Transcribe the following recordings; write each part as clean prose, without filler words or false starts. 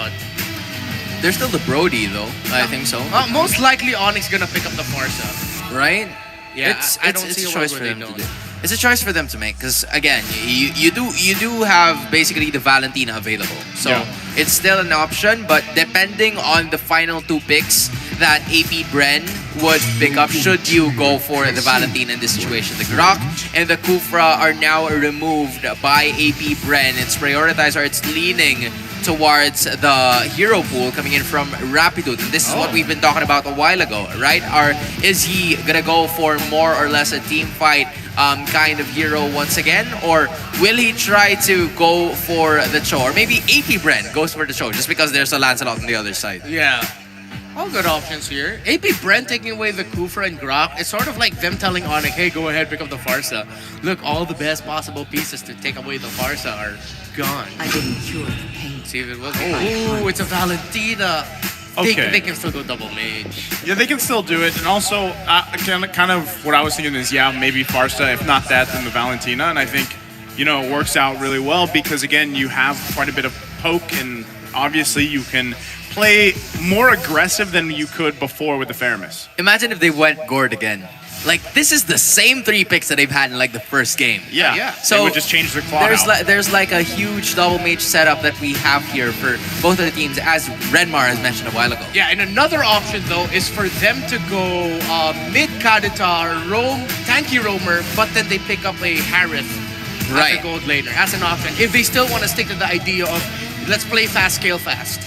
not? There's still the Brody though. I think so. Most likely Onyx gonna pick up the Farsa. Right? Yeah, I don't it's see a a choice world for where them they to don't. do. It's a choice for them to make because again, you do have basically the Valentina available, so Yeah. it's still an option. But depending on the final two picks that AP Bren would pick up, should you go for the Valentina in this situation, the Grok and the Kufra are now removed by AP Bren. It's prioritized or it's leaning towards the hero pool coming in from Rapidut. And this is what we've been talking about a while ago, right? Is he gonna go for more or less a team fight kind of hero once again? Or will he try to go for the Cho? Or maybe AP Bren goes for the Cho just because there's a Lancelot on the other side. Yeah. All good options here. AP Brent taking away the Kufra and Grok. It's sort of like them telling Onic, hey, go ahead, pick up the Farsa. Look, all the best possible pieces to take away the Farsa are gone. I didn't cure the pain. See if it was. Oh, it's a Valentina. Okay. They can still go double mage. Yeah, they can still do it. And also, kind of what I was thinking is, yeah, maybe Farsa. If not that, then the Valentina. And I think, it works out really well because, again, you have quite a bit of poke. And obviously, you can play more aggressive than you could before with the Faramis. Imagine if they went Gord again. Like, this is the same 3 picks that they've had in like the first game. Yeah. Yeah. So they would just change their claw there's like a huge double mage setup that we have here for both of the teams, as Renmar has mentioned a while ago. Yeah, and another option though is for them to go mid Kadita, roam, tanky roamer, but then they pick up a Harith as a gold laner as an option. If they still want to stick to the idea of let's play fast, scale fast.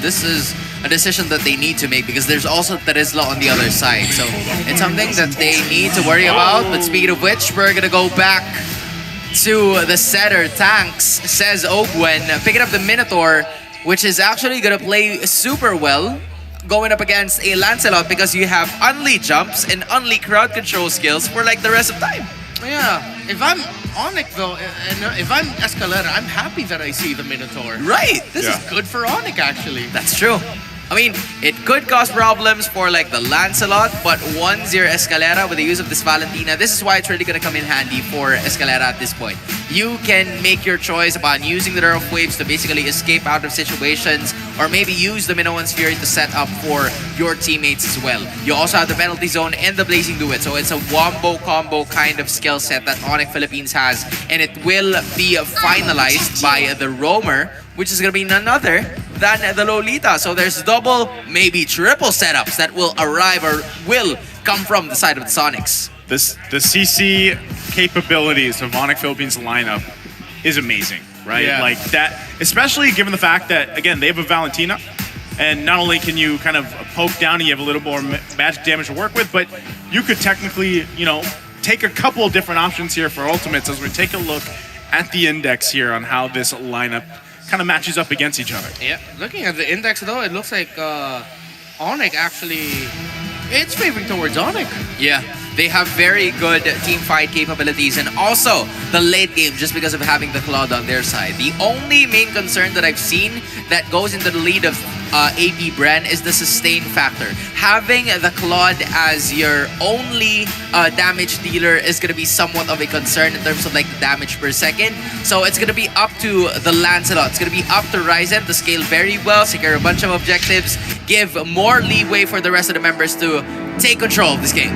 This is a decision that they need to make because there's also Terizla on the other side. So it's something that they need to worry about. But speaking of which, we're going to go back to the setter tanks, says Ogwen, picking up the Minotaur, which is actually going to play super well going up against a Lancelot because you have unlead jumps and unlead crowd control skills for like the rest of time. Yeah, if I'm Onic though, and if I'm Escalera, I'm happy that I see the Minotaur. Right. This is good for Onic actually. That's true. I mean, it could cause problems for like the Lancelot, but once you're Escalera with the use of this Valentina, this is why it's really going to come in handy for Escalera at this point. You can make your choice upon using the Nerf Waves to basically escape out of situations, or maybe use the Minoan's Fury to set up for your teammates as well. You also have the Penalty Zone and the Blazing Duet, so it's a wombo combo kind of skill set that Onic Philippines has, and it will be finalized by the Roamer, which is going to be none other than the Lolita. So there's double, maybe triple setups that will arrive or will come from the side of the Sonics. The CC capabilities of Onic Philippines lineup is amazing, right? Yeah. Like that, especially given the fact that, again, they have a Valentina, and not only can you kind of poke down and you have a little more magic damage to work with, but you could technically, take a couple of different options here for ultimates as we take a look at the index here on how this lineup kind of matches up against each other. Yeah, looking at the index though, it looks like Onic actually, it's favoring towards Onic. Yeah, they have very good team fight capabilities, and also the late game just because of having the Claude on their side. The only main concern that I've seen that goes into the lead of AP Bren is the sustain factor. Having the Claude as your only damage dealer is going to be somewhat of a concern in terms of like the damage per second. So it's going to be up to the Lancelot. It's going to be up to Ryzen to scale very well, secure a bunch of objectives, give more leeway for the rest of the members to take control of this game.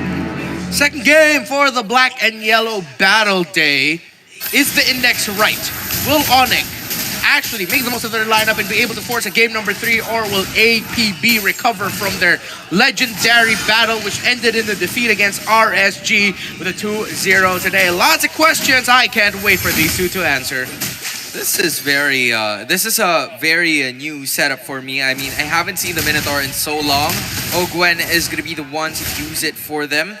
Second game for the black and yellow battle day. Is the index right? Will Onic actually make the most of their lineup and be able to force a game number 3, or will APB recover from their legendary battle which ended in the defeat against RSG with a 2-0 today? Lots of questions. I can't wait for these two to answer. This is a very new setup for me. I mean, I haven't seen the Minotaur in so long. Ogwen is going to be the one to use it for them.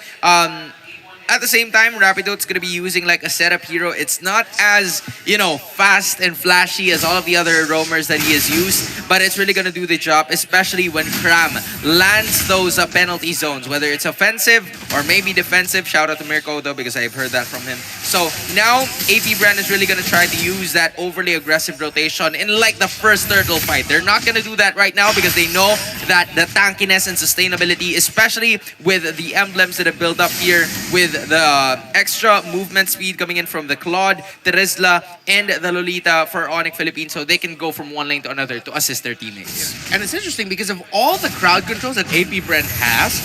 At the same time, Rapidot's going to be using like a setup hero. It's not as, fast and flashy as all of the other roamers that he has used, but it's really going to do the job, especially when Cram lands those penalty zones, whether it's offensive or maybe defensive. Shout out to Mirko though, because I've heard that from him. So now AP Bren is really going to try to use that overly aggressive rotation in like the first turtle fight. They're not going to do that right now because they know the tankiness and sustainability, especially with the emblems that have built up here with the extra movement speed coming in from the Claude, Terizla, and the Lolita for Onic Philippines, so they can go from one lane to another to assist their teammates. And it's interesting because of all the crowd controls that AP Bren has,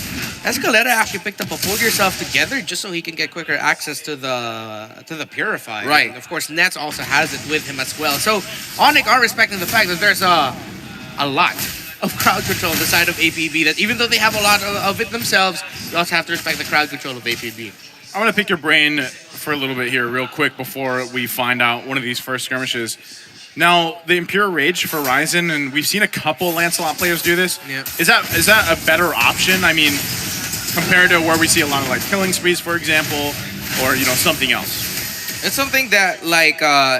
Escalera actually picked up a pull yourself together just so he can get quicker access to the Purify. Right. And of course, Nets also has it with him as well. So Onic are respecting the fact that there's a lot of crowd control on the side of APB, that even though they have a lot of it themselves, you also have to respect the crowd control of APB. I'm going to pick your brain for a little bit here real quick before we find out one of these first skirmishes. Now, the Impure Rage for Ryzen, and we've seen a couple Lancelot players do this. Yeah. Is that a better option? I mean, compared to where we see a lot of like killing sprees, for example, or something else. It's something that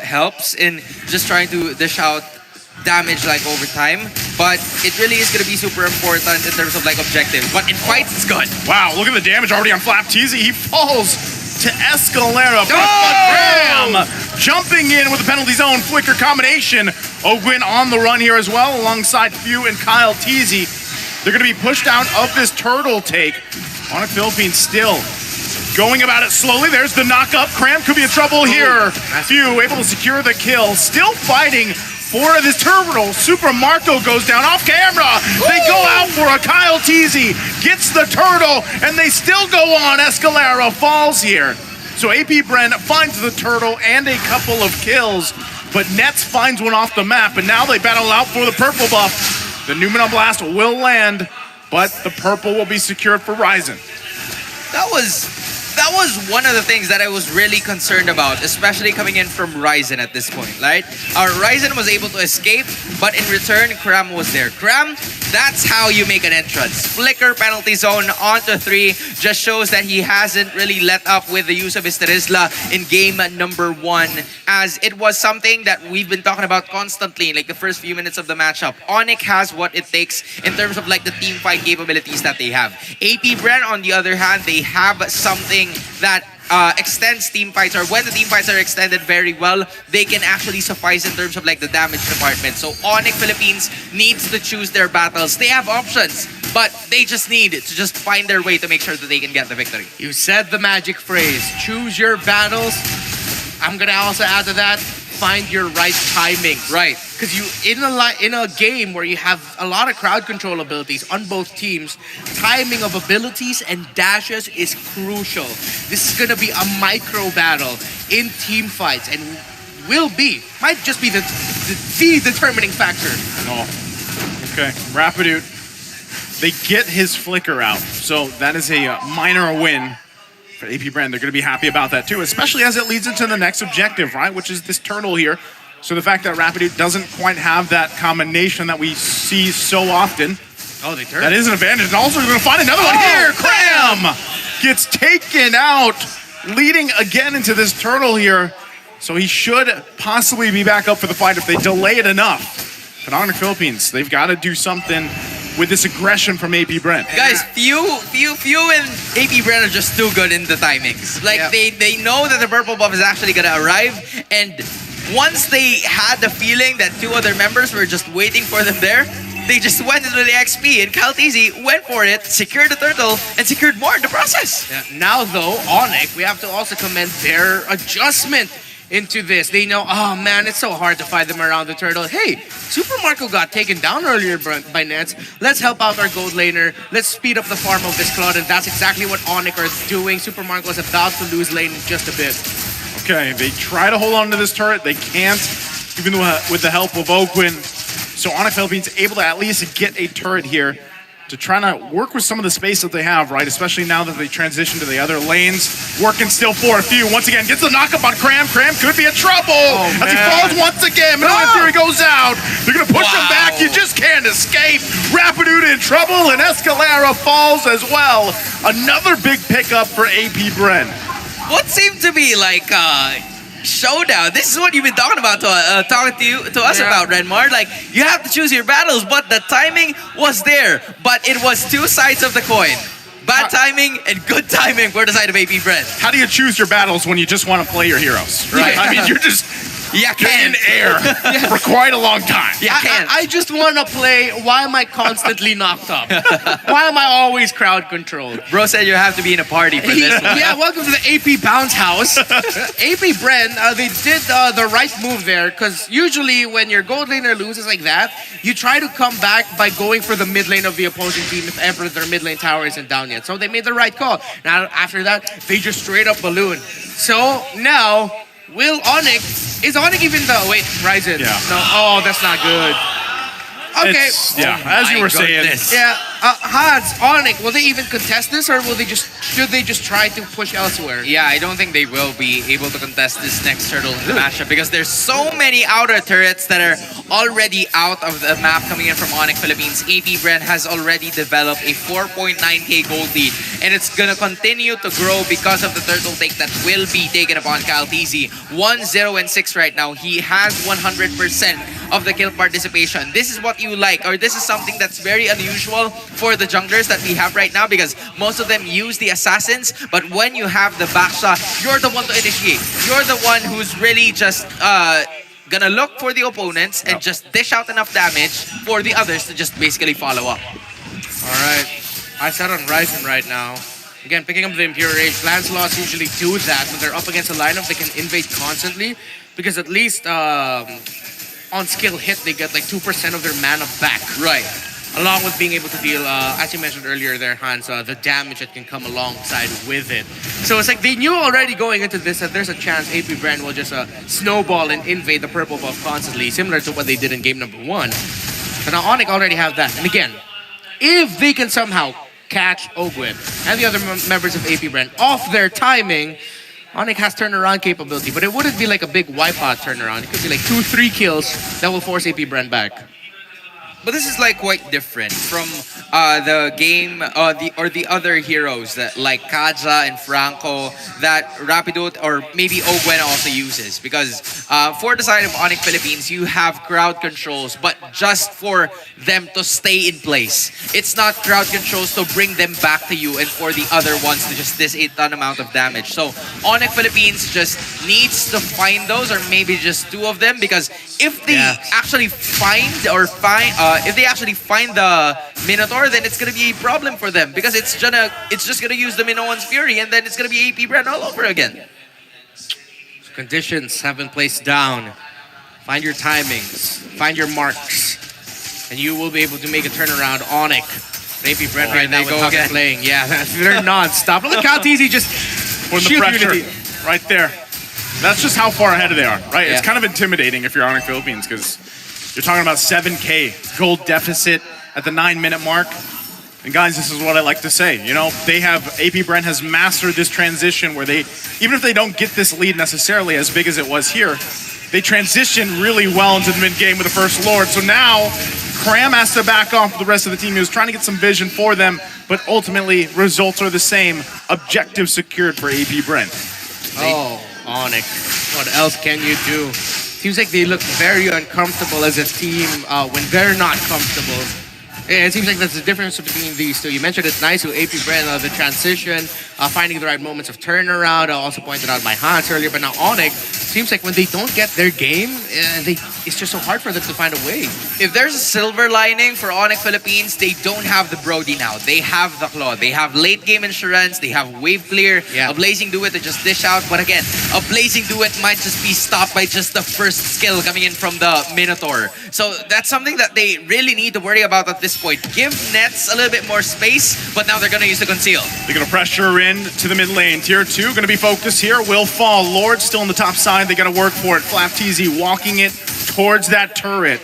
helps in just trying to dish out damage over time, but it really is going to be super important in terms of objectives. But in fights, it's good. Wow, look at the damage already on Flap Teasy. He falls to Escalera. Oh! Graham jumping in with the penalty zone flicker combination. Ogwin on the run here as well, alongside Few and Kyle Teasy. They're going to be pushed out of this turtle take. Onic Philippines still going about it slowly. There's the knock-up. Cram could be in trouble here. Few able to secure the kill. Still fighting for this turtle. Super Marco goes down off camera. They go out for a Kyle Teasy. Gets the turtle, and they still go on. Escalera falls here. So AP Bren finds the turtle and a couple of kills, but Nets finds one off the map, and now they battle out for the purple buff. The Numina Blast will land, but the purple will be secured for Ryzen. That was one of the things that I was really concerned about, especially coming in from Ryzen at this point, right? Ryzen was able to escape, but in return, Kram was there. Kram, that's how you make an entrance. Flicker penalty zone onto 3 just shows that he hasn't really let up with the use of his Terizla in game number 1, as it was something that we've been talking about constantly in the first few minutes of the matchup. Onic has what it takes in terms of the team fight capabilities that they have. AP Bren, on the other hand, they have something that extends team fights, or when the team fights are extended very well, they can actually suffice in terms of the damage department. So Onic Philippines needs to choose their battles. They have options, but they just need to just find their way to make sure that they can get the victory. You said the magic phrase, choose your battles. I'm gonna also add to that, find your right timing. Right. Because in a game where you have a lot of crowd control abilities on both teams, timing of abilities and dashes is crucial. This is gonna be a micro battle in team fights, and might just be the determining factor. Oh, okay. Rapidoot, they get his flicker out, so that is a minor win for AP Bren. They're going to be happy about that too, especially as it leads into the next objective, right? Which is this turtle here. So the fact that Rapidoot doesn't quite have that combination that we see so often. Oh, they turn. That is an advantage. And also, we're going to find another one here. Cram gets taken out, leading again into this turtle here. So he should possibly be back up for the fight if they delay it enough. But Onic Philippines, they've got to do something with this aggression from AP Bren. Guys, Few and AP Bren are just too good in the timings. They know that the purple buff is actually gonna arrive, and once they had the feeling that 2 other members were just waiting for them there, they just went into the XP, and Kaltizi went for it, secured the turtle, and secured more in the process. Yeah, now though, Onic, we have to also commend their adjustment into this. They know, oh man, it's so hard to fight them around the turtle. Hey, Super Marco got taken down earlier by Nets. Let's help out our gold laner. Let's speed up the farm of this Claude, and that's exactly what Onic are doing. Super Marco is about to lose lane in just a bit. Okay, they try to hold on to this turret. They can't, even with the help of Oquin. So Onic Philippines able to at least get a turret here to try to work with some of the space that they have, right? Especially now that they transition to the other lanes. Working still for a few. Once again, gets the knockup on Cram. Cram could be in trouble as he falls once again. Midnight Fury goes out. They're going to push him back. You just can't escape. Rapidoot in trouble, and Escalera falls as well. Another big pickup for AP Bren. What seemed to be showdown. This is what you've been talking about to us about, Renmar. You have to choose your battles, but the timing was there. But it was 2 sides of the coin. Bad timing and good timing for the side of AP Bren. How do you choose your battles when you just want to play your heroes, right? I mean, You You're in can't. air for quite a long time. You can't. I just want to play. Why am I constantly knocked up? Why am I always crowd controlled? Bro said you have to be in a party for this one. Yeah, welcome to the AP Bounce House. AP Bren, they did the right move there because usually when your gold laner loses like that, you try to come back by going for the mid lane of the opposing team if ever their mid lane tower isn't down yet. So they made the right call. Now after that, they just straight up balloon. So now, is Onic even the, wait, Ryzen? Yeah. No, oh, that's not good. Okay. As you My were saying, goodness. Yeah, Hans, Onic, will they even contest this or should they just try to push elsewhere? Yeah, I don't think they will be able to contest this next turtle matchup because there's so many outer turrets that are already out of the map coming in from Onic Philippines. AP Bren has already developed a 4.9k gold lead and it's gonna continue to grow because of the turtle take that will be taken upon Kyle TZ. 1-0-6 right now. He has 100% of the kill participation. This is what you like, or this is something that's very unusual for the junglers that we have right now because most of them use the assassins, but when you have the backshot, you're the one to initiate. You're the one who's really just gonna look for the opponents and just dish out enough damage for the others to just basically follow up. All right, I sat on Ryzen right now. Again, picking up the Mpl-Ph. Lancelots usually do that when they're up against a lineup. They can invade constantly because at least on skill hit, they get like 2% of their mana back. Right. Along with being able to deal, as you mentioned earlier there, Hans, the damage that can come alongside with it. So it's like they knew already going into this that there's a chance AP Bren will just snowball and invade the purple buff constantly, similar to what they did in game number 1. But now Onic already have that. And again, if they can somehow catch Ogwin and the other members of AP Bren off their timing, Onic has turnaround capability, but it wouldn't be like a big wipeout turnaround. It could be like 2-3 kills that will force AP Bren back. But this is like quite different from the game the other heroes that like Kaja and Franco that Rapidot or maybe Ogwen also uses, because for the side of Onic Philippines you have crowd controls but just for them to stay in place. It's not crowd controls to bring them back to you and for the other ones to just this a ton amount of damage. So Onic Philippines just needs to find those, or maybe just 2 of them, because if they actually find the Minotaur, then it's gonna be a problem for them because it's just gonna use the Minoan's Fury and then it's gonna be AP Bren all over again. Conditions have been placed down. Find your timings, find your marks, and you will be able to make a turnaround. Onic, AP Bren right now with how they're playing. Yeah, they're non-stop. Look how easy just Putting the shoot pressure Unity. right there. That's just how far ahead they are, right? It's kind of intimidating if you're Onic Philippines because you're talking about 7K gold deficit at the 9-minute mark. And guys, this is what I like to say. You know, they have, AP Bren has mastered this transition where they, even if they don't get this lead necessarily as big as it was here, they transition really well into the mid-game with the first Lord. So now, Cram has to back off the rest of the team. He was trying to get some vision for them, but ultimately, results are the same. Objective secured for AP Bren. Oh, Onic, what else can you do? Seems like they look very uncomfortable as a team when they're not comfortable. Yeah, it seems like that's the difference between these two. You mentioned it's nice with AP Bren, the transition, finding the right moments of turnaround. I also pointed out by Hans earlier, but now Onic, seems like when they don't get their game, it's just so hard for them to find a way. If there's a silver lining for Onic Philippines, they don't have the Brody now. They have the Claw. They have late game insurance. They have wave clear. Yeah. A Blazing Duet to just dish out. But again, a Blazing Duet might just be stopped by just the first skill coming in from the Minotaur. So that's something that they really need to worry about at this point. Give Nets a little bit more space, but now they're going to use the Conceal. They're going to pressure in to the mid lane. Tier 2 going to be focused here. Will fall. Lord still on the top side. They got to work for it. Flap TZ walking it towards that turret.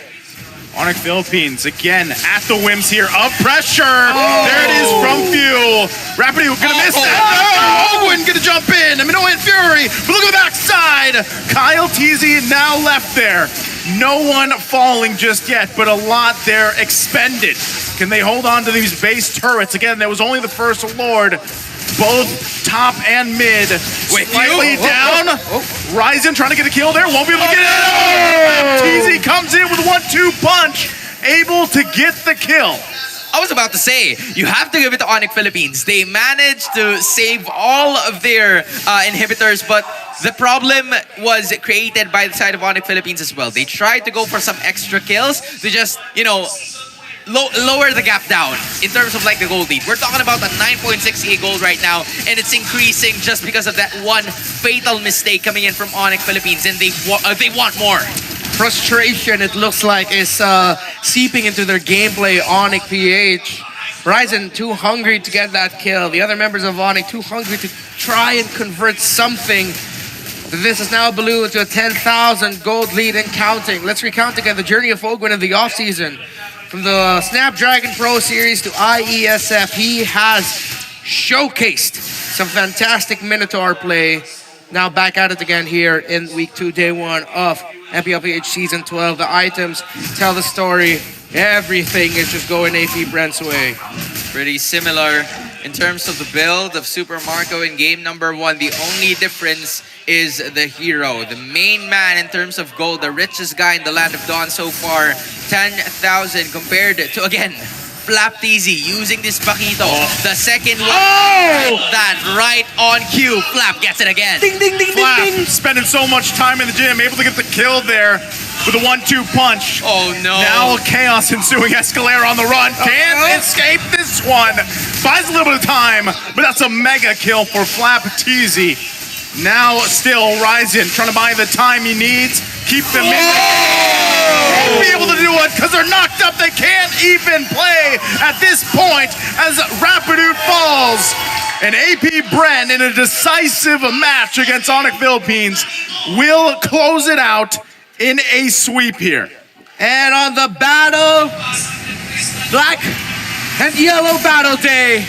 Onic Philippines again at the whims here of pressure. There it is from Fuel. Rapidly gonna miss that. No! Owen gonna jump in. Minoan Fury. But look at the backside. Kyle TZ now left there. No one falling just yet, but a lot there expended. Can they hold on to these base turrets? Again, there was only the first Lord. Both top and mid. Slightly down. Ryzen trying to get a kill there. Won't be able to get it. TZ comes in with a 1-2 punch. Able to get the kill. I was about to say, you have to give it to Onic Philippines. They managed to save all of their inhibitors, but the problem was created by the side of Onic Philippines as well. They tried to go for some extra kills to just, lower the gap down in terms of like the gold lead. We're talking about a 9.68 gold right now, and it's increasing just because of that one fatal mistake coming in from Onic Philippines, and they want more. Frustration, it looks like, is seeping into their gameplay. Onic-Ph. Ryzen too hungry to get that kill. The other members of Onic too hungry to try and convert something. This is now ballooned to a 10,000 gold lead and counting. Let's recount again the journey of Ogwin in the offseason. From the Snapdragon Pro Series to IESF, he has showcased some fantastic Minotaur play. Now back at it again here in week 2, day 1 of Mpl-Ph season 12. The items tell the story. Everything is just going AP Bren's way. Pretty similar in terms of the build of Super Marco in game number 1. The only difference is the hero. The main man in terms of gold, the richest guy in the Land of Dawn so far, 10,000 compared to, again, Flap-TZ using this Paquito. The second one, that right on cue. Flap gets it again. Ding, ding, ding, Flap ding, ding. spending so much time in the gym, able to get the kill there with a 1-2 punch. Oh no. Now chaos ensuing. Escalera on the run. Can't escape this one. Buys a little bit of time, but that's a mega kill for Flap-TZ. Now still Ryzen trying to buy the time he needs. Keep them in. Won't be able to do it because they're knocked up. They can't even play at this point as Rapidude falls. And AP Bren in a decisive match against Onic Philippines will close it out in a sweep here. And on the battle, black and yellow battle day,